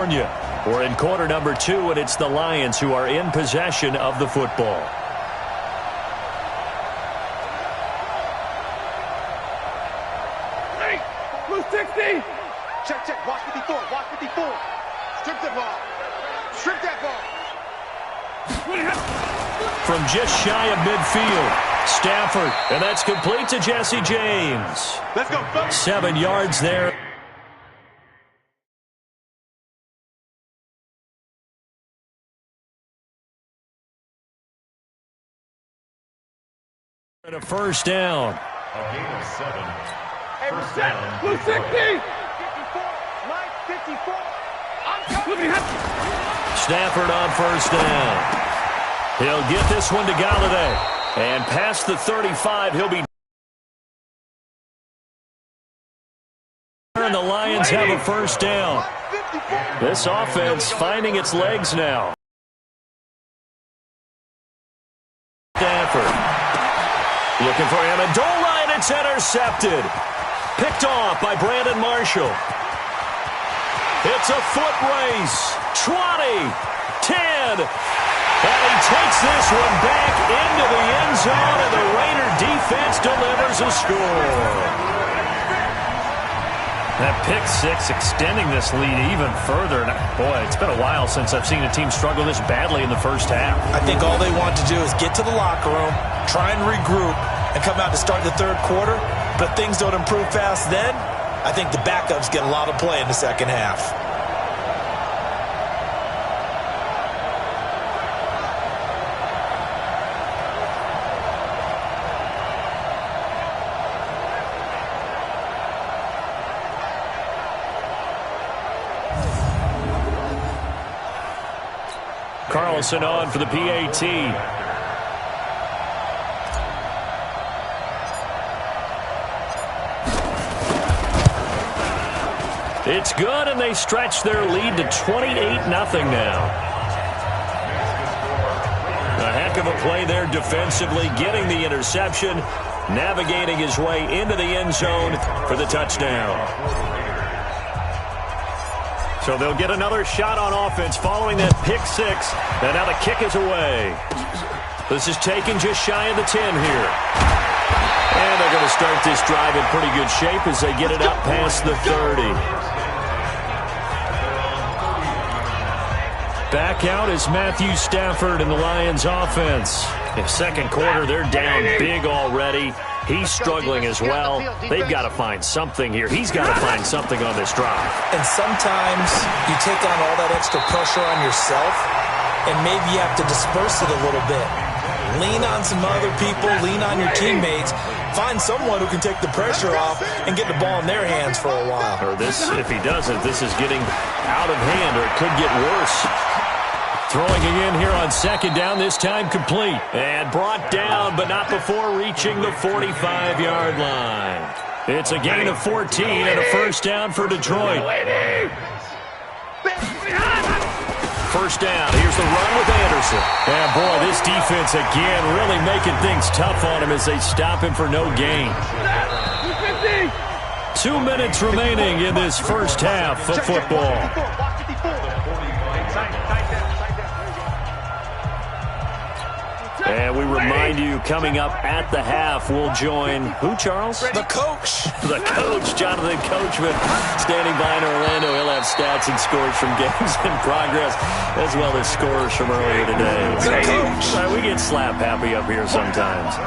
California. We're in quarter number 2, and it's the Lions who are in possession of the football. Hey, blue 60. Check. Watch 54. Strip the ball. Strip that ball. From just shy of midfield, Stafford, and that's complete to Jesse James. Let's go, folks. 7 yards there. And a first down. A gain of 7. First down. Blue 60. 54. Mike, 54. Stafford on first down. He'll get this one to Galladay. And past the 35, he'll be... And the Lions have a first down. This offense finding its legs now. Stafford. Looking for Amendola, and it's intercepted. Picked off by Brandon Marshall. It's a foot race. 20, 10, and he takes this one back into the end zone, and the Raider defense delivers a score. That pick six extending this lead even further. Boy, it's been a while since I've seen a team struggle this badly in the first half. I think all they want to do is get to the locker room, try and regroup, and come out to start the third quarter. But if things don't improve fast then, I think the backups get a lot of play in the second half. Carlson on for the PAT. It's good, and they stretch their lead to 28-0 now. A heck of a play there defensively, getting the interception, navigating his way into the end zone for the touchdown. So they'll get another shot on offense following that pick six. And now the kick is away. This is taken just shy of the 10 here. And they're going to start this drive in pretty good shape as they get it up past the 30. Back out is Matthew Stafford in the Lions offense. In second quarter, they're down big already. He's struggling as well. They've got to find something here. He's got to find something on this drive. And sometimes you take on all that extra pressure on yourself, and maybe you have to disperse it a little bit. Lean on some other people, lean on your teammates. Find someone who can take the pressure off and get the ball in their hands for a while. Or this, if he doesn't, this is getting out of hand, or it could get worse. Throwing again here on second down, this time complete. And brought down, but not before reaching the 45-yard line. It's a gain of 14 and a first down for Detroit. First down, here's the run with Anderson. And boy, this defense again really making things tough on him as they stop him for no gain. 2 minutes remaining in this first half of football. And we remind you, coming up at the half, we'll join who, Charles? The coach. The coach, Jonathan Coachman, standing by in Orlando. He'll have stats and scores from games in progress, as well as scores from earlier today. The coach. We get slap happy up here sometimes.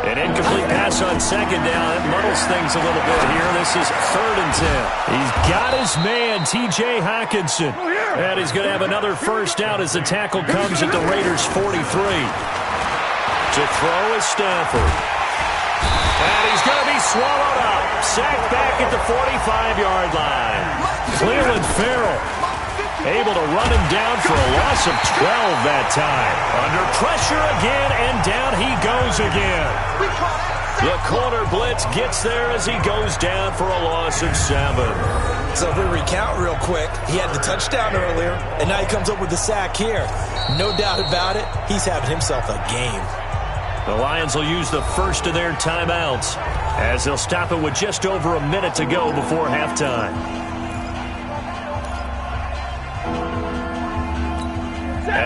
An incomplete pass on second down. It muddles things a little bit here. This is 3rd and 10. He's got his man, T.J. Hockenson. And he's going to have another first down as the tackle comes at the Raiders' 43. To throw is Stafford. And he's going to be swallowed up. Sacked back at the 45-yard line. Cleveland Farrell able to run him down for a loss of 12 that time. Under pressure again, and down he goes again. The corner blitz gets there as he goes down for a loss of 7. So if we recount real quick, he had the touchdown earlier, and now he comes up with the sack here. No doubt about it, he's having himself a game. The Lions will use the first of their timeouts as they'll stop it with just over a minute to go before halftime.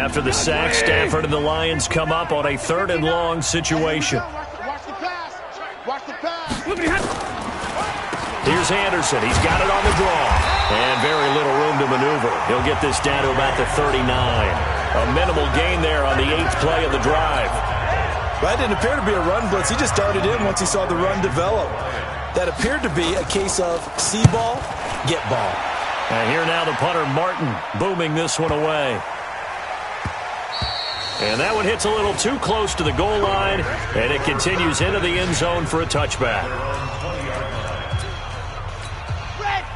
After the sack, Stafford and the Lions come up on a 3rd and long situation. Watch the pass. Watch the pass. Here's Anderson. He's got it on the draw. And very little room to maneuver. He'll get this down to about the 39. A minimal gain there on the 8th play of the drive. That didn't appear to be a run blitz. He just darted in once he saw the run develop. That appeared to be a case of see ball, get ball. And here now the punter, Martin, booming this one away. And that one hits a little too close to the goal line, and it continues into the end zone for a touchback.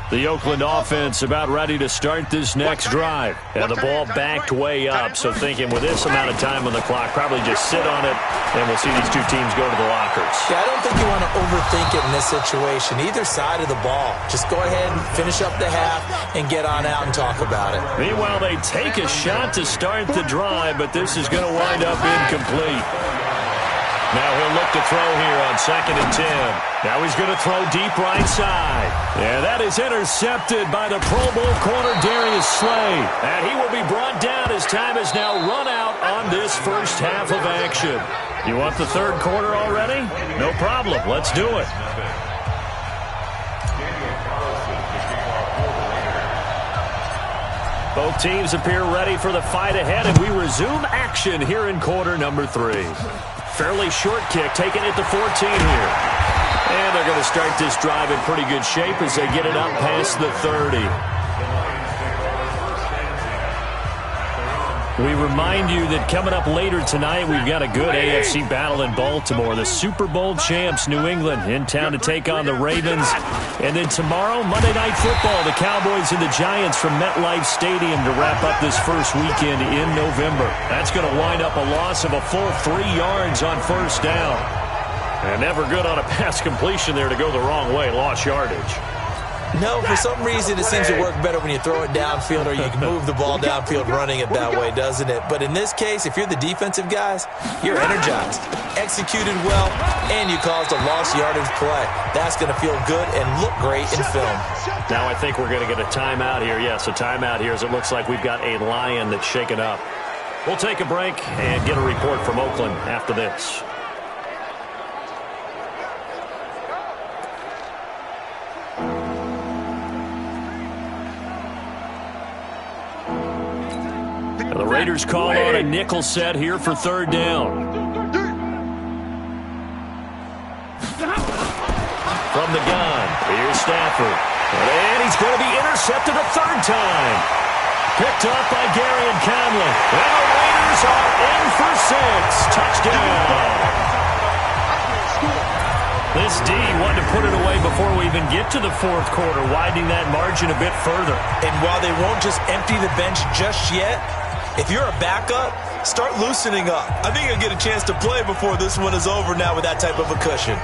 The Oakland offense about ready to start this next drive. And the ball backed way up, so thinking with this amount of time on the clock, probably just sit on it, and we'll see these two teams go to the lockers. Yeah, I don't think you want to overthink it in this situation. Either side of the ball. Just go ahead and finish up the half and get on out and talk about it. Meanwhile, they take a shot to start the drive, but this is going to wind up incomplete. Now he'll look to throw here on 2nd and 10. Now he's going to throw deep right side. And that is intercepted by the Pro Bowl corner, Darius Slay. And he will be brought down as time has now run out on this first half of action. You want the 3rd quarter already? No problem. Let's do it. Both teams appear ready for the fight ahead, and we resume action here in quarter number 3. Fairly short kick, taking it to 14 here. And they're going to start this drive in pretty good shape as they get it up past the 30. We remind you that coming up later tonight, we've got a good AFC battle in Baltimore. The Super Bowl champs, New England, in town to take on the Ravens. And then tomorrow, Monday Night Football, the Cowboys and the Giants from MetLife Stadium to wrap up this first weekend in November. That's going to wind up a loss of a full 3 yards on first down. And never good on a pass completion there to go the wrong way, lost yardage. No, for some reason it seems to work better when you throw it downfield or you can move the ball downfield running it that way, doesn't it? But in this case, if you're the defensive guys, you're energized, executed well, and you caused a lost yardage play. That's going to feel good and look great in film. Now I think we're going to get a timeout here. Yes, a timeout here as it looks like we've got a Lion that's shaken up. We'll take a break and get a report from Oakland after this. The Raiders call on a nickel set here for 3rd down. From the gun, here's Stafford. And he's going to be intercepted a 3rd time. Picked up by Gary and Conley. And the Raiders are in for 6. Touchdown. This D wanted to put it away before we even get to the 4th quarter, widening that margin a bit further. And while they won't just empty the bench just yet, if you're a backup, start loosening up. I think you'll get a chance to play before this one is over now with that type of a cushion.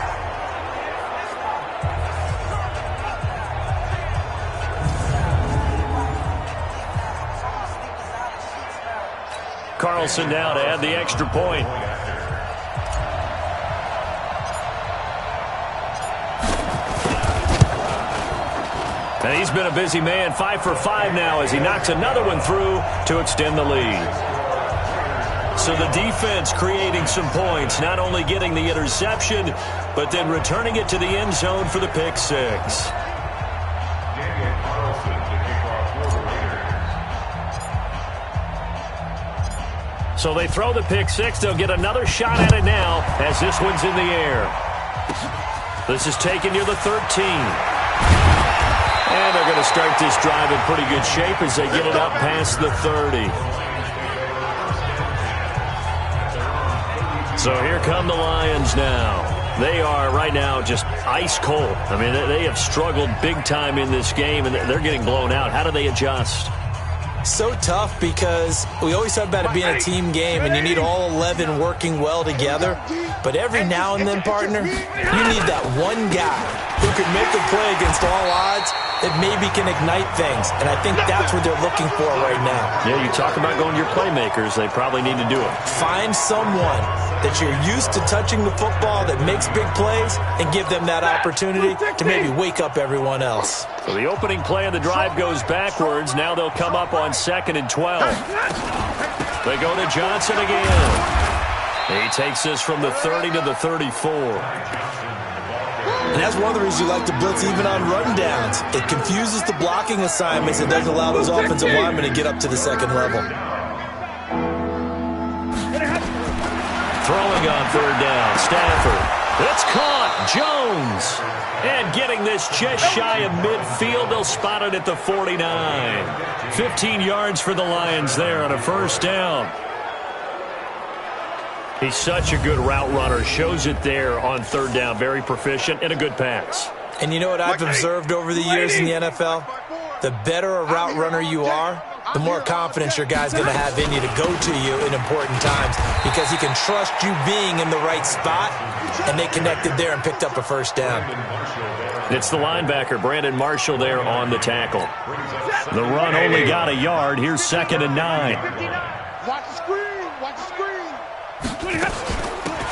Carlson now to add the extra point. And he's been a busy man, 5 for 5 now as he knocks another one through to extend the lead. So the defense creating some points, not only getting the interception, but then returning it to the end zone for the pick 6. So they throw the pick 6. They'll get another shot at it now as this one's in the air. This is taken near the 13. And they're going to start this drive in pretty good shape as they get it up past the 30. So here come the Lions now. They are right now just ice cold. I mean, they have struggled big time in this game, and they're getting blown out. How do they adjust? So tough because we always talk about it being a team game and you need all 11 working well together. But every now and then, partner, you need that one guy who can make a play against all odds that maybe can ignite things. And I think that's what they're looking for right now. Yeah, you talk about going to your playmakers. They probably need to do it. Find someone that you're used to touching the football that makes big plays and give them that opportunity to maybe wake up everyone else. So the opening play of the drive goes backwards. Now they'll come up on 2nd and 12. They go to Johnson again. He takes this from the 30 to the 34. And that's one of the reasons you like to blitz even on rundowns. It confuses the blocking assignments and doesn't allow those offensive linemen to get up to the second level. Throwing on third down, Stafford. It's caught, Jones. And getting this just shy of midfield, they'll spot it at the 49. 15 yards for the Lions there on a first down. He's such a good route runner. Shows it there on third down. Very proficient and a good pass. And you know what I've observed over the years in the NFL? The better a route runner you are, the more confidence your guy's going to have in you to go to you in important times because he can trust you being in the right spot, and they connected there and picked up a first down. It's the linebacker, Brandon Marshall, there on the tackle. The run only got a yard. Here's 2nd and 9. Watch the screen. Watch the screen.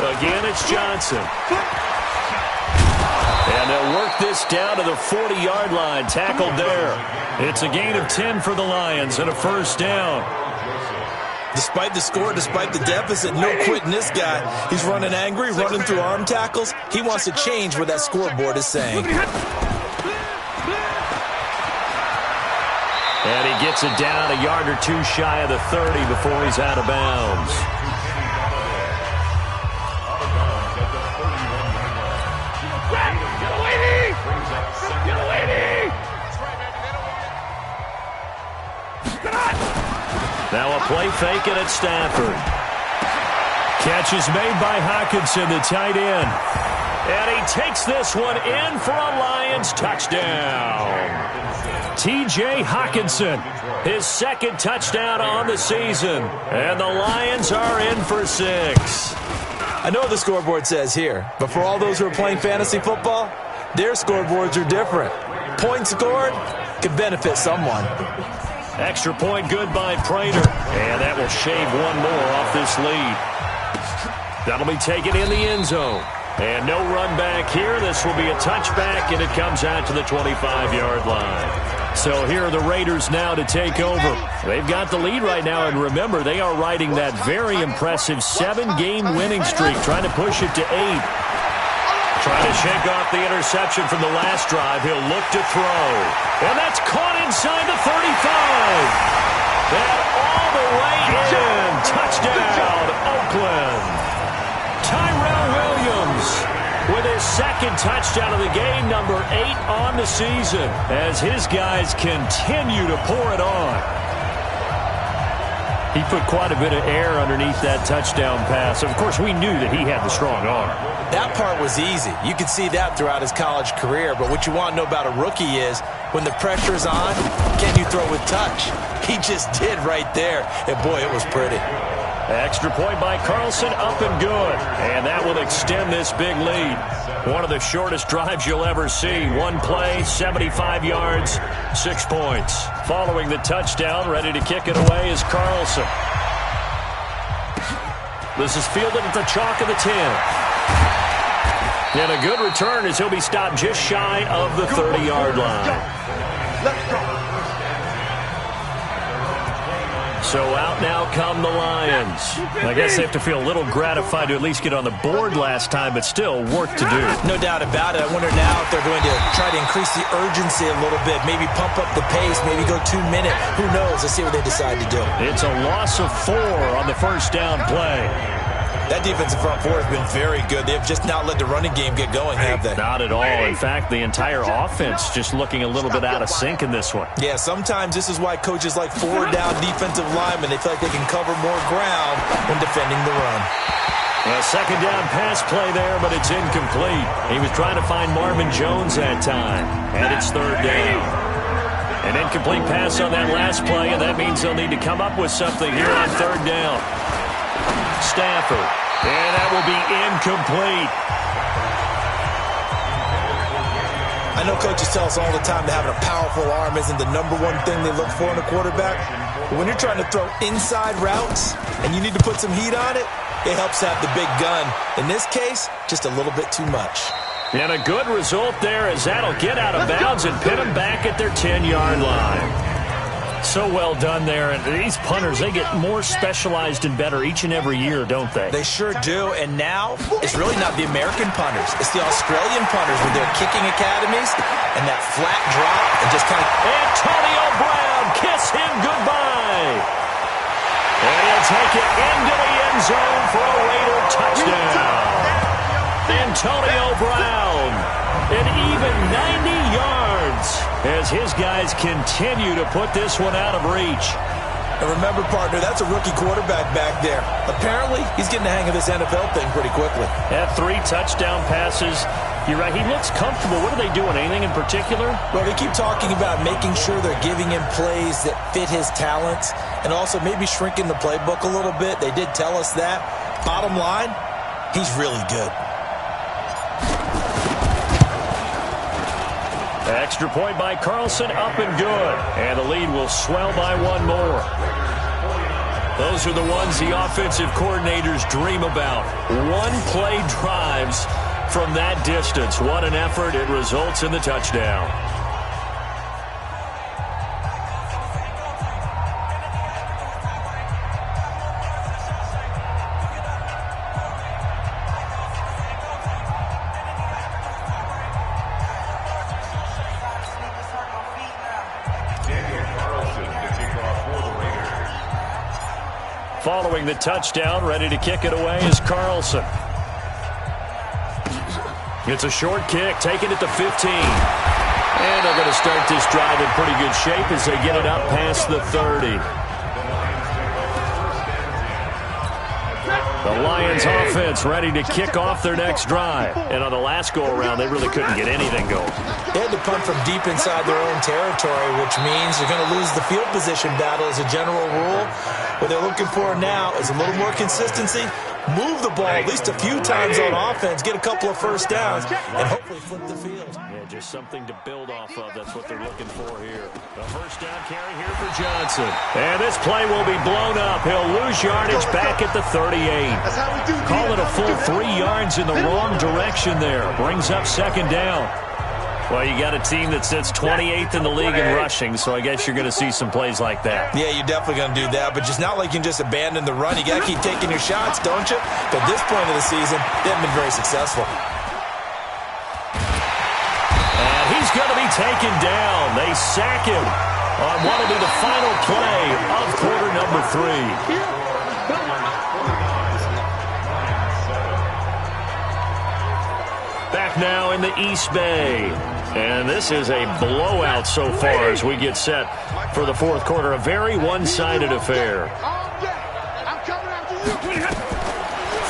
Again, it's Johnson. And they'll work this down to the 40-yard line. Tackled there. It's a gain of 10 for the Lions and a first down. Despite the score, despite the deficit, no quitting this guy. He's running angry, running through arm tackles. He wants to change what that scoreboard is saying. And he gets it down a yard or two shy of the 30 before he's out of bounds. Now a play fake and it's Stafford. Catch is made by Hockenson, the tight end. And he takes this one in for a Lions touchdown. T.J. Hockenson, his 2nd touchdown on the season. And the Lions are in for 6. I know what the scoreboard says here, but for all those who are playing fantasy football, their scoreboards are different. Points scored could benefit someone. Extra point good by Prater. And that will shave one more off this lead. That'll be taken in the end zone. And no run back here. This will be a touchback, and it comes out to the 25-yard line. So here are the Raiders now to take over. They've got the lead right now, and remember, they are riding that very impressive 7-game winning streak, trying to push it to 8. Trying to shake off the interception from the last drive. He'll look to throw. And that's caught inside the 35. And all the way in. Touchdown, Oakland. Tyrell Williams with his 2nd touchdown of the game, number 8 on the season, as his guys continue to pour it on. He put quite a bit of air underneath that touchdown pass. Of course, we knew that he had the strong arm. That part was easy. You could see that throughout his college career. But what you want to know about a rookie is when the pressure's on, can you throw with touch? He just did right there. And, boy, it was pretty. Extra point by Carlson, up and good. And that will extend this big lead. One of the shortest drives you'll ever see. One play, 75 yards, 6 points. Following the touchdown, ready to kick it away is Carlson. This is fielded at the chalk of the 10. And a good return as he'll be stopped just shy of the 30-yard line. Let's go. So out now come the Lions. I guess they have to feel a little gratified to at least get on the board last time, but still work to do. No doubt about it. I wonder now if they're going to try to increase the urgency a little bit, maybe pump up the pace, maybe go 2 minute. Who knows? Let's see what they decide to do. It's a loss of 4 on the first down play. That defensive front four has been very good. They have just not let the running game get going, have they? Not at all. In fact, the entire offense just looking a little bit out of sync in this one. Yeah, sometimes this is why coaches like forward-down defensive linemen, they feel like they can cover more ground when defending the run. A second down pass play there, but it's incomplete. He was trying to find Marvin Jones that time, and it's third down. An incomplete pass on that last play, and that means they'll need to come up with something here on third down. Stafford, and that will be incomplete. I know coaches tell us all the time that having a powerful arm isn't the #1 thing they look for in a quarterback. But when you're trying to throw inside routes and you need to put some heat on it, it helps to have the big gun. In this case, just a little bit too much. And a good result there as that'll get out of bounds and pin them back at their 10-yard line. So well done there. And these punters, they get more specialized and better each and every year, don't they? They sure do. And now it's really not the American punters. It's the Australian punters with their kicking academies and that flat drop and just kind of... Antonio Brown, kiss him goodbye. And he'll take it into the end zone for a Raider touchdown. Antonio Brown, an even 90 yards as his guys continue to put this one out of reach. And remember, partner, that's a rookie quarterback back there. Apparently, he's getting the hang of this NFL thing pretty quickly. Had 3 touchdown passes. You're right, he looks comfortable. What are they doing? Anything in particular? Well, they keep talking about making sure they're giving him plays that fit his talents and also maybe shrinking the playbook a little bit. They did tell us that. Bottom line, he's really good. Extra point by Carlson, up and good. And the lead will swell by 1 more. Those are the ones the offensive coordinators dream about. One-play drives from that distance. What an effort. It results in the touchdown. Following the touchdown, ready to kick it away is Carlson. It's a short kick, taking it to 15. And they're going to start this drive in pretty good shape as they get it up past the 30. The Lions offense ready to kick off their next drive. And on the last go-around, they really couldn't get anything going. They had to punt from deep inside their own territory, which means they're going to lose the field position battle as a general rule. What they're looking for now is a little more consistency, move the ball at least a few times on offense, get a couple of first downs, and hopefully flip the field. Yeah, just something to build off of. That's what they're looking for here. The first down carry here for Johnson. And this play will be blown up. He'll lose yardage back at the 38. Call it a full 3 yards in the wrong direction there. Brings up second down. Well, you got a team that sits 28th in the league in rushing, so I guess you're going to see some plays like that. Yeah, you're definitely going to do that, but just not like you can just abandon the run. You got to keep taking your shots, don't you? But at this point of the season, they haven't been very successful. And he's going to be taken down. They sack him on what will be the final play of quarter number 3. Back now in the East Bay. And this is a blowout so far as we get set for the fourth quarter. A very one-sided affair.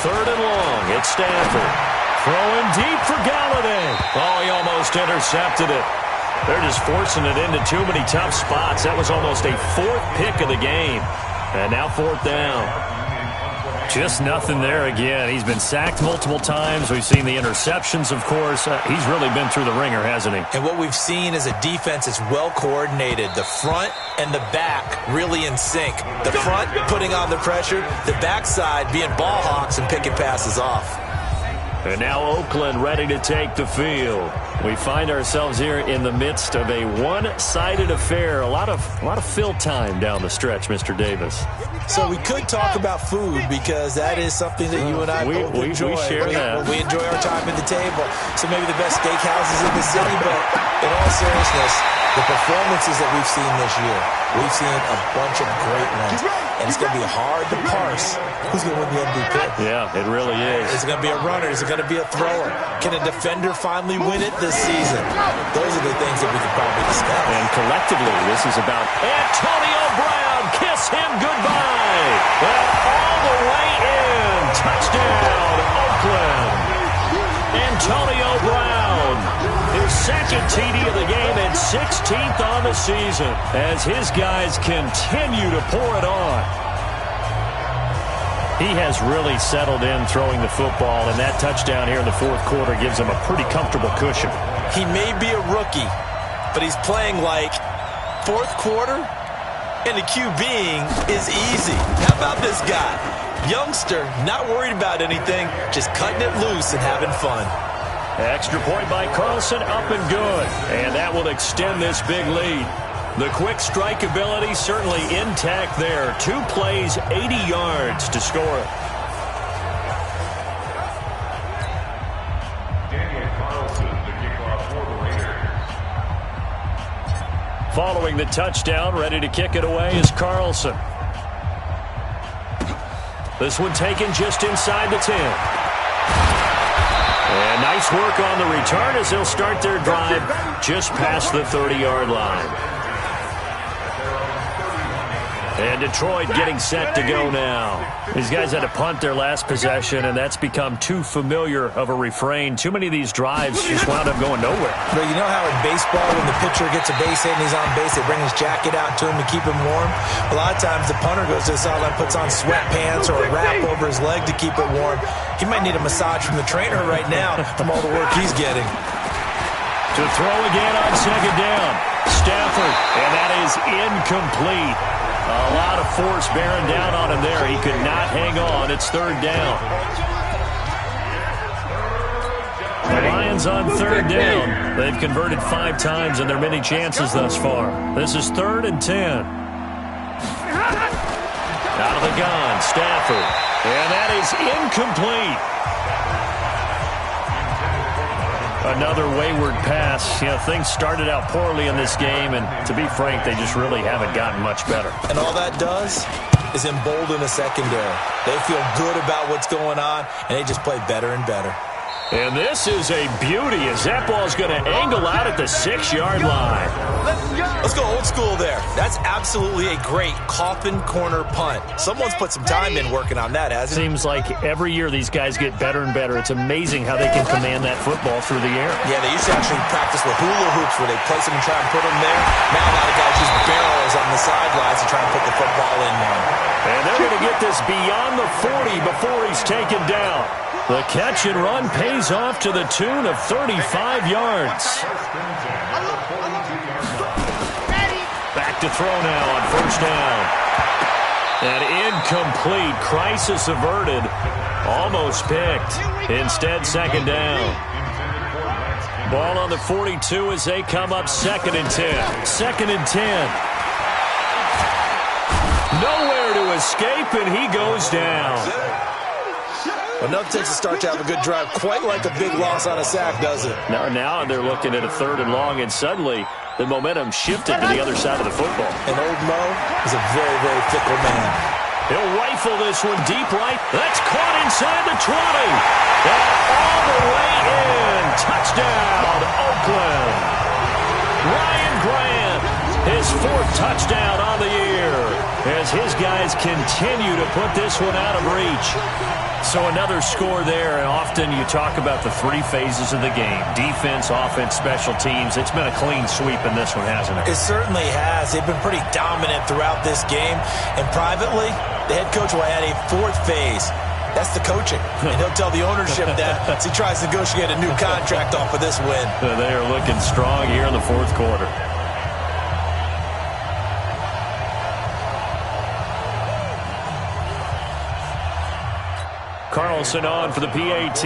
Third and long. It's Stafford. Throwing deep for Galladay. Oh, he almost intercepted it. They're just forcing it into too many tough spots. That was almost a 4th pick of the game. And now 4th down. Just nothing there again. He's been sacked multiple times. We've seen the interceptions, of course. He's really been through the ringer, hasn't he? And what we've seen is a defense that's well coordinated. The front and the back really in sync. The front putting on the pressure. The backside being ball hawks and picking passes off. And now Oakland ready to take the field. We find ourselves here in the midst of a one-sided affair. A lot of fill time down the stretch, Mr. Davis. So we could talk about food because that is something that you and I both enjoy. We share that. We enjoy our time at the table. So maybe the best steakhouses in the city, but in all seriousness, the performances that we've seen this year, we've seen a bunch of great ones. And it's going to be hard to parse who's going to win the MVP. Yeah, it really is. Is it going to be a runner? Is it going to be a thrower? Can a defender finally win it this season? Those are the things that we could probably discuss. And collectively, this is about Antonio Brown. Kiss him goodbye. Well, all the way in. Touchdown, Oakland. Antonio Brown. His second TD of the game and 16th on the season as his guys continue to pour it on. He has really settled in throwing the football, and that touchdown here in the fourth quarter gives him a pretty comfortable cushion. He may be a rookie, but he's playing like fourth quarter, and the QBing is easy. How about this guy? Youngster, not worried about anything, just cutting it loose and having fun. Extra point by Carlson, up and good. And that will extend this big lead. The quick strike ability certainly intact there. 2 plays, 80 yards to score it. Following the touchdown, ready to kick it away is Carlson. This one taken just inside the 10. And nice work on the return as they'll start their drive just past the 30-yard line. And Detroit getting set to go now. These guys had to punt their last possession, and that's become too familiar of a refrain. Too many of these drives just wound up going nowhere. But you know how in baseball, when the pitcher gets a base hit and he's on base, they bring his jacket out to him to keep him warm? A lot of times the punter goes to the sideline, puts on sweatpants or a wrap over his leg to keep it warm. He might need a massage from the trainer right now from all the work he's getting. To throw again on second down. Stafford, and that is incomplete. A lot of force bearing down on him there. He could not hang on. It's third down. The Lions on third down. They've converted 5 times in their many chances thus far. This is 3rd and 10. Out of the gun, Stafford. And that is incomplete. Another wayward pass. You know, things started out poorly in this game, and to be frank, they just really haven't gotten much better. And all that does is embolden a secondary. They feel good about what's going on, and they just play better and better. And this is a beauty as that ball's going to angle out at the 6-yard line. Let's go old school there. That's absolutely a great coffin corner punt. Someone's put some time in working on that, hasn't it? Seems like every year these guys get better and better. It's amazing how they can command that football through the air. Yeah, they used to actually practice with hula hoops where they place them and try and put them there. Now a lot of guys use barrels on the sidelines to try and put the football in there. And they're going to get this beyond the 40 before he's taken down. The catch and run pays off to the tune of 35 yards. Back to throw now on first down. An incomplete, crisis averted, almost picked. Instead, second down. Ball on the 42 as they come up 2nd and 10. 2nd and 10. Nowhere to escape, and he goes down. Enough takes a start to have a good drive, quite like a big loss on a sack, does it? Now they're looking at a 3rd and long, and suddenly the momentum shifted to the other side of the football. And old Mo is a very, very fickle man. He'll rifle this one deep right. That's caught inside the 20. And all the way in. Touchdown, Oakland. Ryan Grant, his 4th touchdown on the year, as his guys continue to put this one out of reach. So another score there, and often you talk about the 3 phases of the game. Defense, offense, special teams. It's been a clean sweep in this one, hasn't it? It certainly has. They've been pretty dominant throughout this game. And privately, the head coach will add a 4th phase. That's the coaching. And he'll tell the ownership that as he tries to negotiate a new contract off of this win. They are looking strong here in the 4th quarter. Carlson on for the PAT.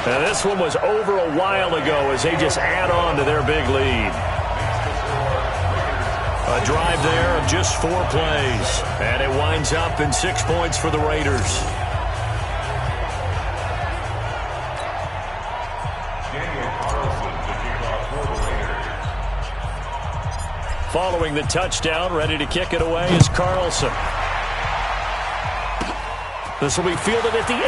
Now this one was over a while ago as they just add on to their big lead. A drive there of just 4 plays. And it winds up in 6 points for the Raiders. Following the touchdown, ready to kick it away is Carlson. This will be fielded at the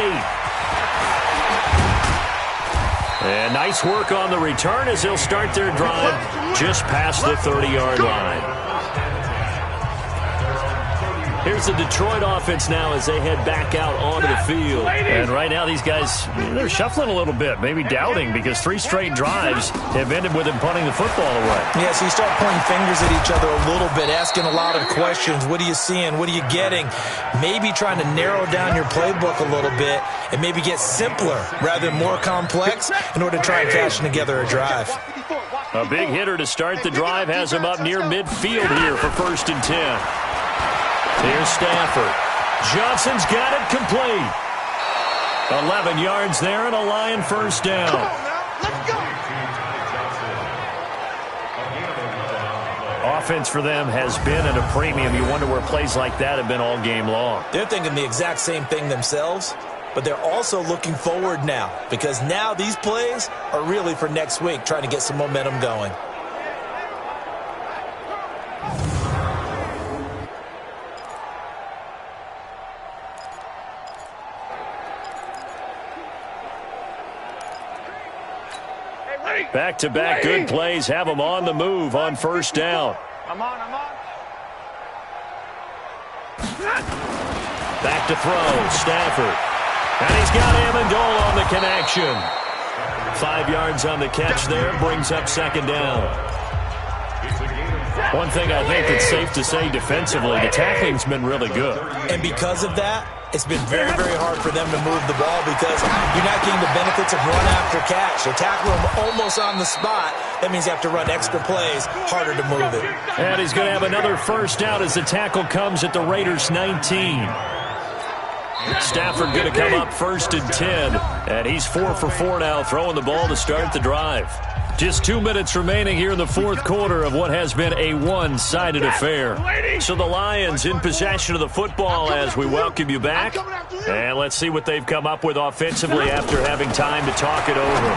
8. And nice work on the return as they'll start their drive just past the 30-yard line. Here's the Detroit offense now as they head back out onto the field. And right now these guys, they're shuffling a little bit, maybe doubting, because 3 straight drives have ended with them punting the football away. Yeah, so you start pointing fingers at each other a little bit, asking a lot of questions. What are you seeing? What are you getting? Maybe trying to narrow down your playbook a little bit and maybe get simpler rather than more complex in order to try and fashion together a drive. A big hitter to start the drive has him up near midfield here for 1st and 10. Here's Stafford. Johnson's got it complete. 11 yards there and a Lion first down. Come on now, let's go. Offense for them has been at a premium. You wonder where plays like that have been all game long. They're thinking the exact same thing themselves, but they're also looking forward now because now these plays are really for next week, trying to get some momentum going. Back-to-back good plays have them on the move on first down. I'm on. Back to throw, Stafford. And he's got Amendola on the connection. 5 yards on the catch there, brings up second down. One thing I think it's safe to say defensively, the tackling's been really good. And because of that, it's been very, very hard for them to move the ball because you're not getting the benefits of run after catch. They tackle him almost on the spot. That means you have to run extra plays, harder to move it. And he's going to have another first down as the tackle comes at the Raiders' 19. Stafford going to come up first and 10. And he's 4 for 4 now, throwing the ball to start the drive. Just 2 minutes remaining here in the fourth quarter of what has been a one-sided affair. So the Lions in possession of the football as we welcome you back. And let's see what they've come up with offensively after having time to talk it over.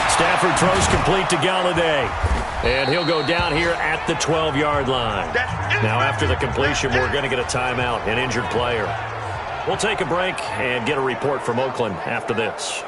Stafford throws complete to Galladay. And he'll go down here at the 12-yard line. Now after the completion, we're going to get a timeout, an injured player. We'll take a break and get a report from Oakland after this.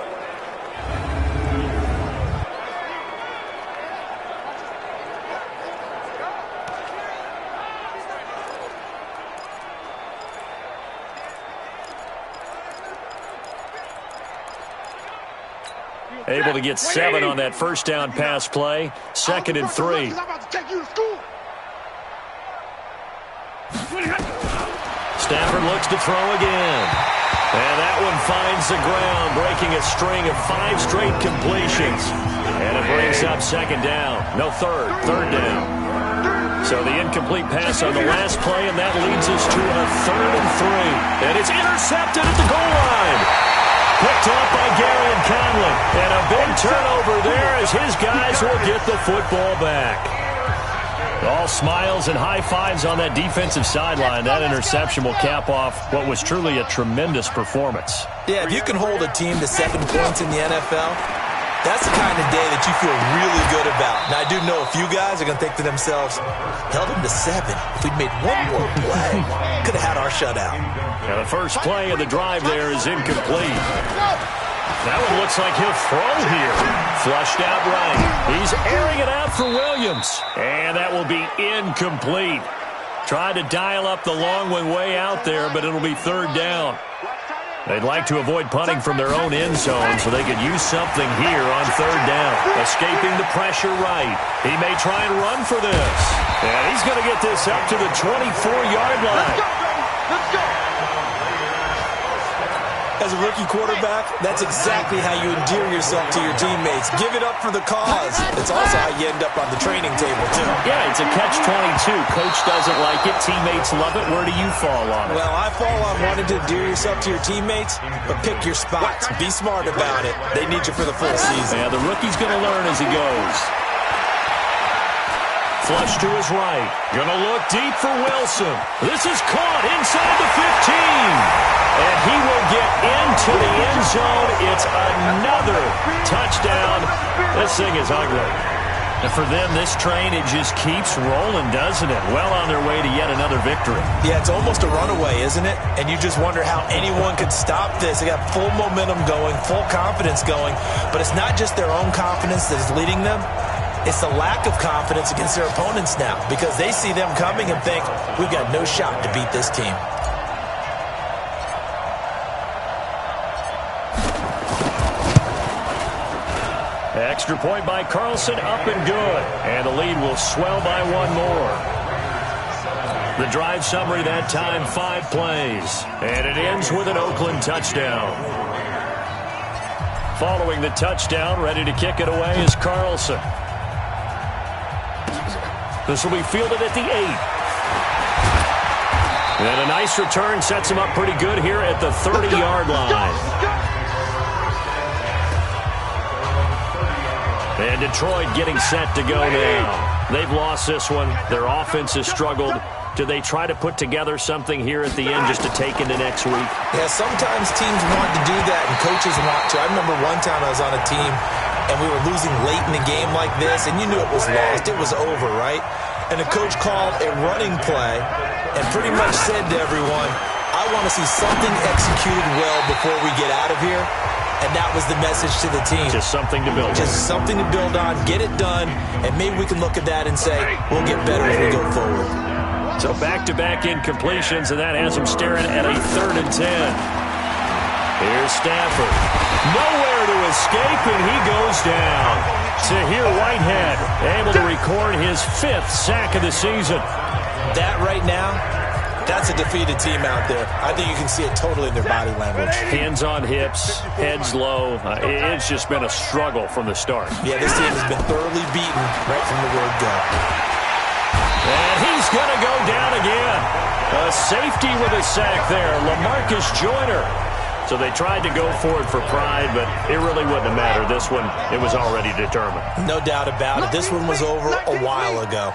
Able to get 7 on that first down pass play. 2nd and 3. Stafford looks to throw again. And that one finds the ground, breaking a string of 5 straight completions. And it brings up second down. No, third down. So the incomplete pass on the last play, and that leads us to a 3rd and 3. And it's intercepted at the goal line. Picked off by Garyon Conley. And a big turnover there as his guys will get the football back. All smiles and high fives on that defensive sideline. That interception will cap off what was truly a tremendous performance. Yeah, if you can hold a team to 7 points in the NFL, that's the kind of day that you feel really good about. Now, I do know a few guys are going to think to themselves, held them to 7. If we'd made one more play, could have had our shutout. Now, the first play of the drive there is incomplete. That one looks like he'll throw here. Flushed out right. He's airing it out for Williams. And that will be incomplete. Tried to dial up the long one way out there, but it'll be 3rd down. They'd like to avoid punting from their own end zone so they could use something here on 3rd down. Escaping the pressure right. He may try and run for this. And he's going to get this up to the 24-yard line. Let's go. As a rookie quarterback, that's exactly how you endear yourself to your teammates. Give it up for the cause. It's also how you end up on the training table, too. Yeah, it's a catch-22. Coach doesn't like it. Teammates love it. Where do you fall on it? Well, I fall on wanting to endear yourself to your teammates, but pick your spots. Be smart about it. They need you for the full season. Yeah, the rookie's going to learn as he goes. Flush to his right. Going to look deep for Wilson. This is caught inside the 15. And he will get into the end zone. It's another touchdown. This thing is ugly. And for them, this train, it just keeps rolling, doesn't it? Well on their way to yet another victory. Yeah, it's almost a runaway, isn't it? And you just wonder how anyone could stop this. They got full momentum going, full confidence going. But it's not just their own confidence that is leading them. It's the lack of confidence against their opponents now because they see them coming and think, we've got no shot to beat this team. Extra point by Carlson, up and good. And the lead will swell by 1 more. The drive summary that time, 5 plays. And it ends with an Oakland touchdown. Following the touchdown, ready to kick it away is Carlson. This will be fielded at the 8. And a nice return sets him up pretty good here at the 30-yard line. And Detroit getting set to go now. They've lost this one. Their offense has struggled. Do they try to put together something here at the end just to take into next week? Yeah, sometimes teams want to do that and coaches want to. I remember one time I was on a team and we were losing late in a game like this, and you knew it was lost. It was over, right? And the coach called a running play and pretty much said to everyone, I want to see something executed well before we get out of here. And that was the message to the team. Just something to build on. Just something to build on, get it done, and maybe we can look at that and say, we'll get better as we go forward. So back-to-back incompletions, and that has them staring at a 3rd and 10. Here's Stafford. Nowhere to escape, and he goes down. Tahir Whitehead able to record his 5th sack of the season. That right now, that's a defeated team out there. I think you can see it totally in their body language. Hands on hips, heads low. It's just been a struggle from the start. Yeah, this team has been thoroughly beaten right from the word go. And he's going to go down again. A safety with a sack there, LaMarcus Joyner. So they tried to go for it for pride, but it really wouldn't have mattered. This one, it was already determined. No doubt about it. This one was over a while ago.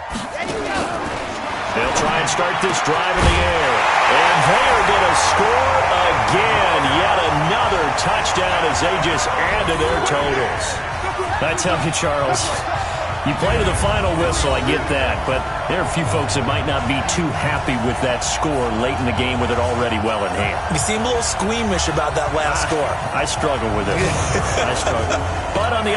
They'll try and start this drive in the air. And they are going to score again. Yet another touchdown as they just add to their totals. I tell you, Charles, you play to the final whistle, I get that. But there are a few folks that might not be too happy with that score late in the game with it already well in hand. You seem a little squeamish about that last score. I struggle with it. I struggle. But on the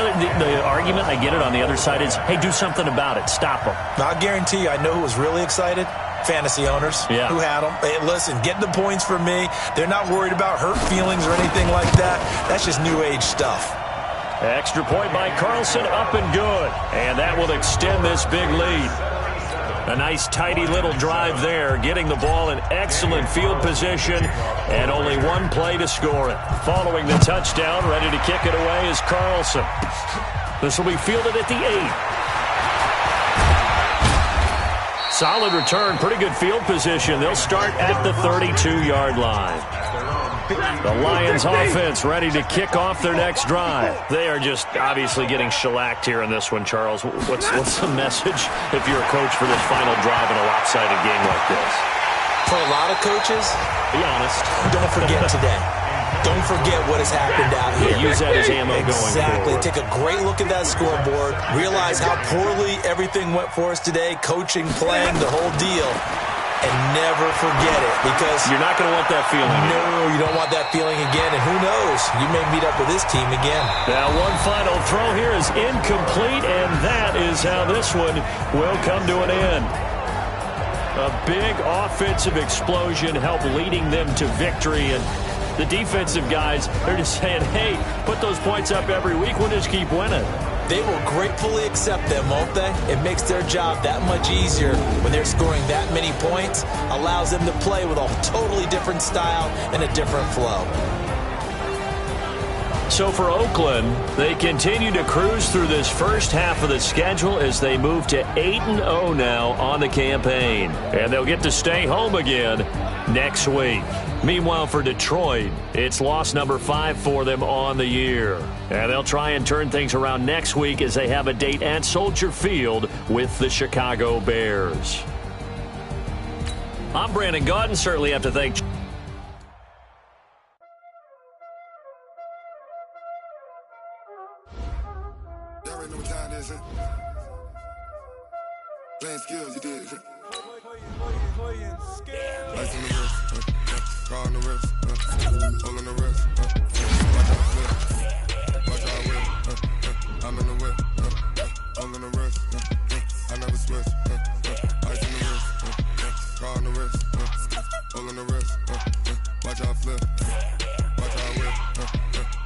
argument, I get it, on the other side is, hey, do something about it. Stop them. I'll guarantee you, I know who was really excited. Fantasy owners who had them. Hey, listen, get the points for me. They're not worried about hurt feelings or anything like that. That's just new age stuff. Extra point by Carlson, up and good. And that will extend this big lead. A nice, tidy little drive there, getting the ball in excellent field position, and only one play to score it. Following the touchdown, ready to kick it away is Carlson. This will be fielded at the 8. Solid return, pretty good field position. They'll start at the 32-yard line. The Lions offense ready to kick off their next drive. They are just obviously getting shellacked here in this one, Charles. What's the message if you're a coach for this final drive in a lopsided game like this? For a lot of coaches, be honest, don't forget today. Don't forget what has happened out here. Use that as ammo going forward. Exactly. Take a great look at that scoreboard. Realize how poorly everything went for us today. Coaching, playing, the whole deal. And never forget it, because you're not going to want that feeling again. No, you don't want that feeling again, and who knows, you may meet up with this team again. Now one final throw here is incomplete, and that is how this one will come to an end. A big offensive explosion helped leading them to victory, and the defensive guys, they're just saying, hey, put those points up every week, we'll just keep winning. They will gratefully accept them, won't they? It makes their job that much easier when they're scoring that many points. Allows them to play with a totally different style and a different flow. So for Oakland, they continue to cruise through this first half of the schedule as they move to 8-0 now on the campaign. And they'll get to stay home again next week. Meanwhile, for Detroit, it's loss number 5 for them on the year. And they'll try and turn things around next week as they have a date at Soldier Field with the Chicago Bears. I'm Brandon Gaudin. Certainly have to thank... Playing skills, you did. Car on the wrist, hole in the wrist, watch out flip, watch out whip, I'm in the whip, hole in the wrist, I never switch, ice in the wrist, car on the wrist, hole in the wrist, watch out flip, watch out whip,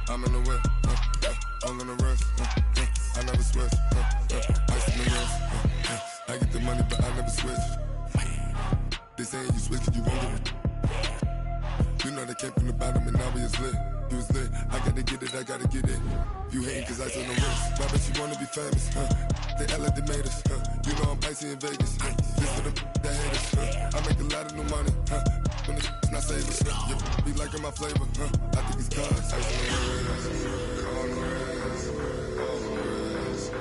I'm in the whip, hole in the wrist, I never switch, ice in the wrist, I get the money but I never switch, they saying you switch it, you won't get it. You know they came from the bottom and now we is lit. You was lit, I gotta get it, I gotta get it. You hating cause ice on the wrist. Why bet you wanna be famous, They act like they made us, You know I'm icy in Vegas, This for the that hate us, I make a lot of new money, When the not savers, be liking my flavor, I think it's cause ice on the wrist, on the wrist, on the wrist,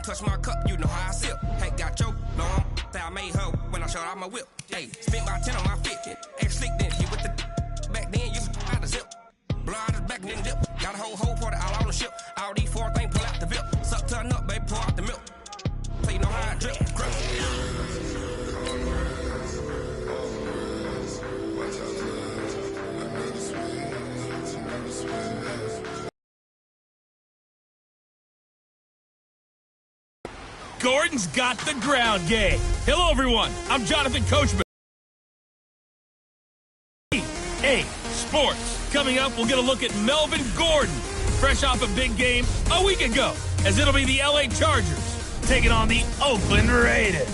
touch my cup, you know how I sip. Hey, got your long, I made her when I showed out my whip. Hey, spent my 10 on my fit. X slick then hit with the back then, you out the zip. Blow out his back, then dip. Got a whole party all on the ship. All these four things pull out the VIP. Suck, turn up, baby, pour out the milk. So you know how I drip. Gordon's got the ground game. Hello, everyone. I'm Jonathan Coachman. Hey, sports. Coming up, we'll get a look at Melvin Gordon, fresh off a big game a week ago, as it'll be the LA Chargers taking on the Oakland Raiders.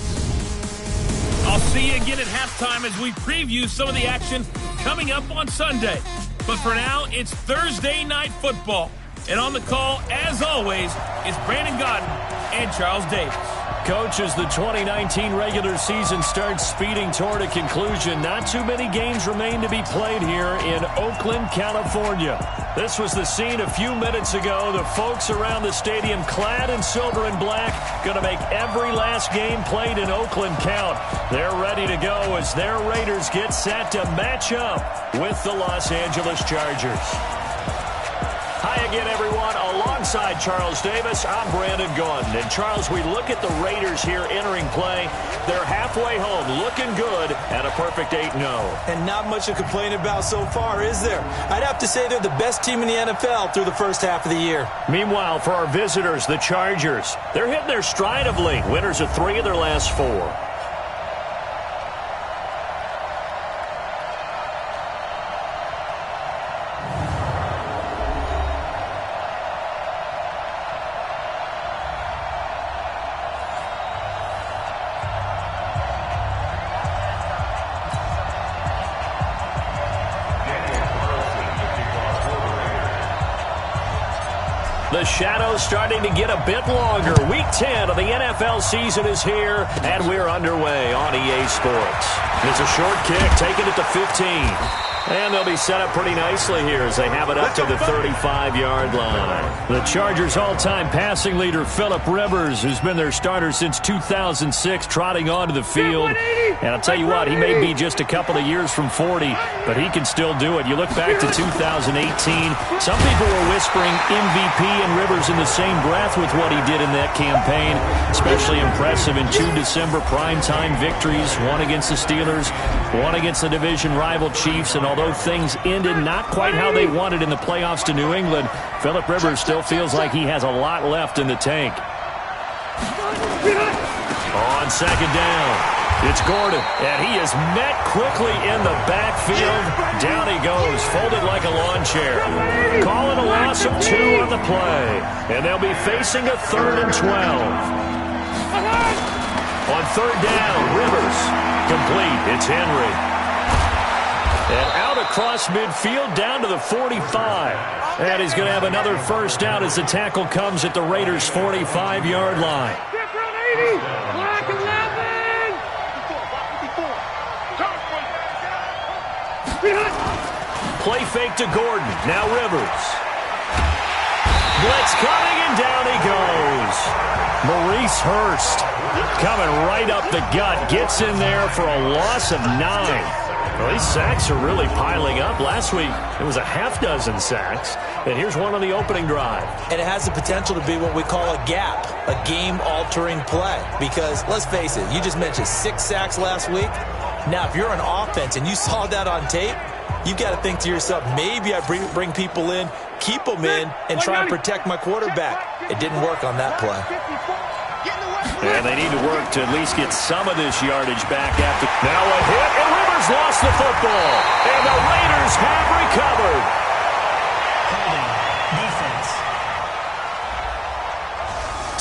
I'll see you again at halftime as we preview some of the action coming up on Sunday. But for now, it's Thursday Night Football. And on the call, as always, is Brandon Godden and Charles Davis. Coach, as the 2019 regular season starts speeding toward a conclusion, not too many games remain to be played here in Oakland, California. This was the scene a few minutes ago. The folks around the stadium clad in silver and black going to make every last game played in Oakland count. They're ready to go as their Raiders get set to match up with the Los Angeles Chargers. Hi again, everyone. Alongside Charles Davis, I'm Brandon Gaudin. And, Charles, we look at the Raiders here entering play. They're halfway home, looking good at a perfect 8-0. And not much to complain about so far, is there? I'd have to say they're the best team in the NFL through the first half of the year. Meanwhile, for our visitors, the Chargers, they're hitting their stride of late. Winners of 3 of their last 4. The shadow's starting to get a bit longer. Week 10 of the NFL season is here, and we're underway on EA Sports. It's a short kick, taking it to 15. And they'll be set up pretty nicely here as they have it up to the 35-yard line. The Chargers' all-time passing leader, Philip Rivers, who's been their starter since 2006, trotting onto the field. And I'll tell you what, he may be just a couple of years from 40, but he can still do it. You look back to 2018, some people were whispering MVP and Rivers in the same breath with what he did in that campaign. Especially impressive in 2 December primetime victories, one against the Steelers, one against the division rival Chiefs, and although things ended not quite how they wanted in the playoffs to New England, Philip Rivers still feels like he has a lot left in the tank. On second down, it's Gordon, and he is met quickly in the backfield. Down he goes, folded like a lawn chair. Calling a loss of 2 on the play, and they'll be facing a 3rd and 12. On third down, Rivers, complete, it's Henry. And out across midfield down to the 45. And he's going to have another first down as the tackle comes at the Raiders' 45-yard line. Play fake to Gordon. Now Rivers. Blitz coming, and down he goes. Maurice Hurst coming right up the gut. Gets in there for a loss of 9. Well, these sacks are really piling up. Last week, it was a half-dozen sacks. And here's one on the opening drive. And it has the potential to be what we call a gap, a game-altering play. Because, let's face it, you just mentioned 6 sacks last week. Now, if you're an offense and you saw that on tape, you've got to think to yourself, maybe I bring people in, keep them in, and try and protect my quarterback. It didn't work on that play. And they need to work to at least get some of this yardage back after. Now a hit, and Rivers lost the football. And the Raiders have recovered. Defense.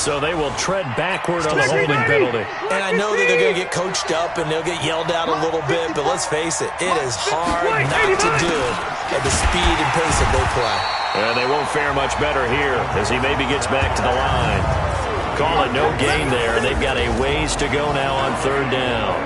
So they will tread backward on the holding penalty. And I know that they're going to get coached up and they'll get yelled at a little bit, but let's face it, it is hard not to do at the speed and pace that they play. And they won't fare much better here as he maybe gets back to the line. Call it no gain there. They've got a ways to go now on third down.